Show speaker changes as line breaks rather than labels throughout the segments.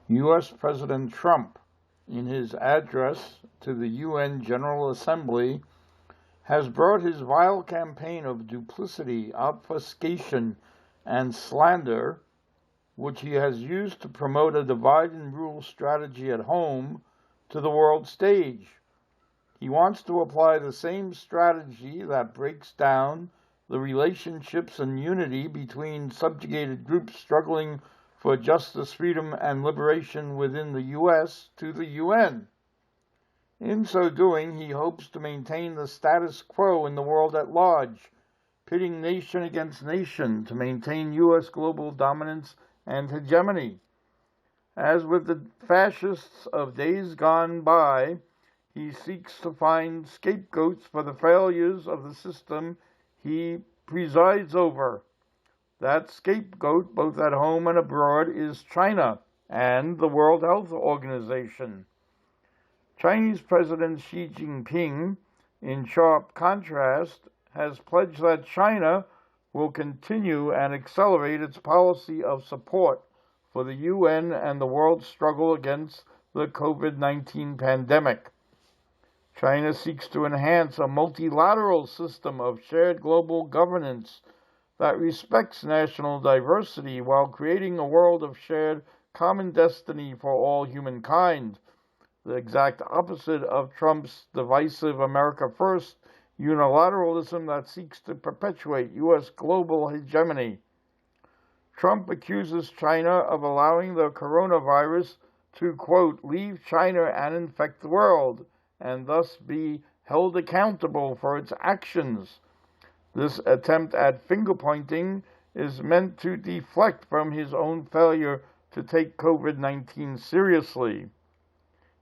U.S. President Trump, in his address to the UN General Assembly, has brought his vile campaign of duplicity, obfuscation, and slander, which he has used to promote a divide and rule strategy at home, to the world stage. He wants to apply the same strategy that breaks down the relationships and unity between subjugated groups struggling for justice, freedom, and liberation within the U.S. to the UN. In so doing, he hopes to maintain the status quo in the world at large, pitting nation against nation to maintain U.S. global dominance and hegemony. As with the fascists of days gone by, he seeks to find scapegoats for the failures of the system he presides over. That scapegoat, both at home and abroad, is China and the World Health Organization. Chinese President Xi Jinping, in sharp contrast, has pledged that China will continue and accelerate its policy of support for the UN and the world's struggle against the COVID-19 pandemic. China seeks to enhance a multilateral system of shared global governance that respects national diversity while creating a world of shared common destiny for all humankind, the exact opposite of Trump's divisive America First unilateralism that seeks to perpetuate U.S. global hegemony. Trump accuses China of allowing the coronavirus to, quote, leave China and infect the world, and thus be held accountable for its actions. This attempt at finger-pointing is meant to deflect from his own failure to take COVID-19 seriously.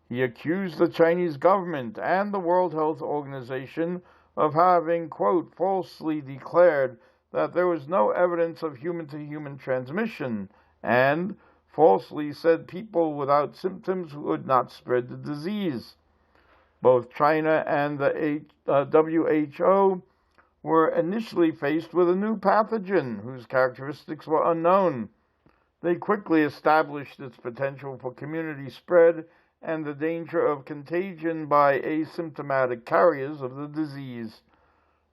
He accused the Chinese government and the World Health Organization of having, quote, falsely declared that there was no evidence of human-to-human transmission, and falsely said people without symptoms would not spread the disease. Both China and the WHO were initially faced with a new pathogen whose characteristics were unknown. They quickly established its potential for community spread and the danger of contagion by asymptomatic carriers of the disease.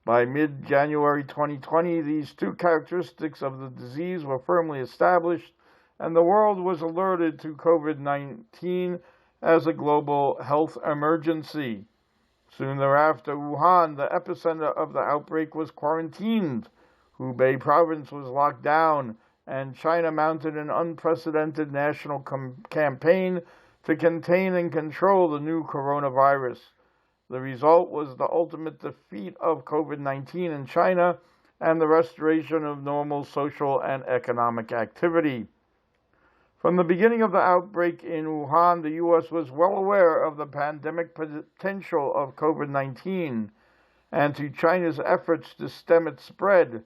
By mid-January 2020, these two characteristics of the disease were firmly established, and the world was alerted to COVID-19 as a global health emergency. Soon thereafter, Wuhan, the epicenter of the outbreak, was quarantined. Hubei province was locked down, and China mounted an unprecedented national campaign to contain and control the new coronavirus. The result was the ultimate defeat of COVID-19 in China and the restoration of normal social and economic activity. From the beginning of the outbreak in Wuhan, the U.S. was well aware of the pandemic potential of COVID-19 and to China's efforts to stem its spread,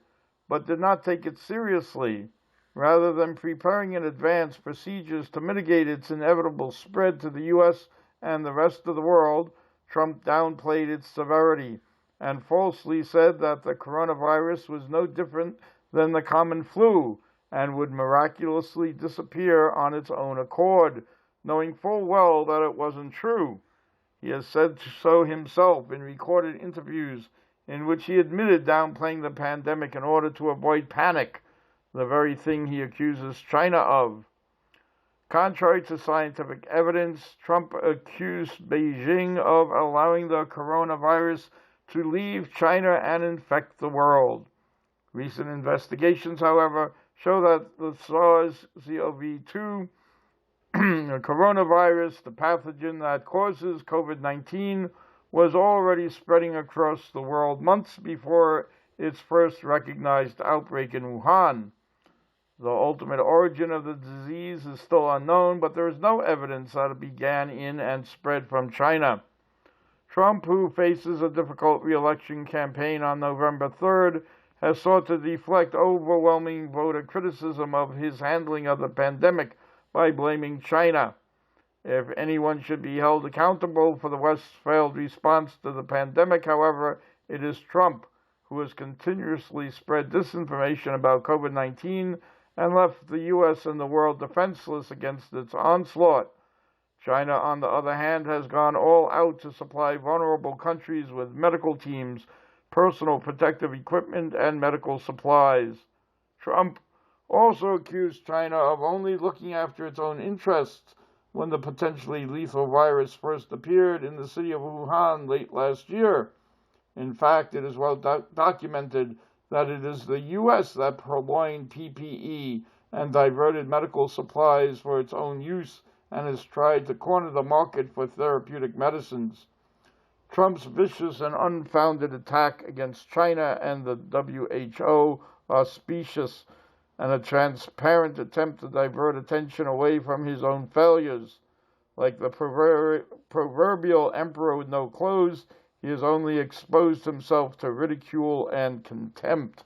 but did not take it seriously. Rather than preparing in advance procedures to mitigate its inevitable spread to the U.S. and the rest of the world, Trump downplayed its severity and falsely said that the coronavirus was no different than the common flu and would miraculously disappear on its own accord, knowing full well that it wasn't true. He has said so himself in recorded interviews in which he admitted downplaying the pandemic in order to avoid panic, the very thing he accuses China of. Contrary to scientific evidence, Trump accused Beijing of allowing the coronavirus to leave China and infect the world. Recent investigations, however, show that the SARS-CoV-2 coronavirus, the pathogen that causes COVID-19, was already spreading across the world months before its first recognized outbreak in Wuhan. The ultimate origin of the disease is still unknown, but there is no evidence that it began in and spread from China. Trump, who faces a difficult re-election campaign on November 3rd, has sought to deflect overwhelming voter criticism of his handling of the pandemic by blaming China. If anyone should be held accountable for the West's failed response to the pandemic, however, it is Trump, who has continuously spread disinformation about COVID-19 and left the U.S. and the world defenseless against its onslaught. China, on the other hand, has gone all out to supply vulnerable countries with medical teams, personal protective equipment, and medical supplies. Trump also accused China of only looking after its own interests when the potentially lethal virus first appeared in the city of Wuhan late last year. In fact, it is well documented that it is the U.S. that purloined PPE and diverted medical supplies for its own use and has tried to corner the market for therapeutic medicines. Trump's vicious and unfounded attack against China and the WHO are specious and a transparent attempt to divert attention away from his own failures. Like the proverbial emperor with no clothes, he has only exposed himself to ridicule and contempt.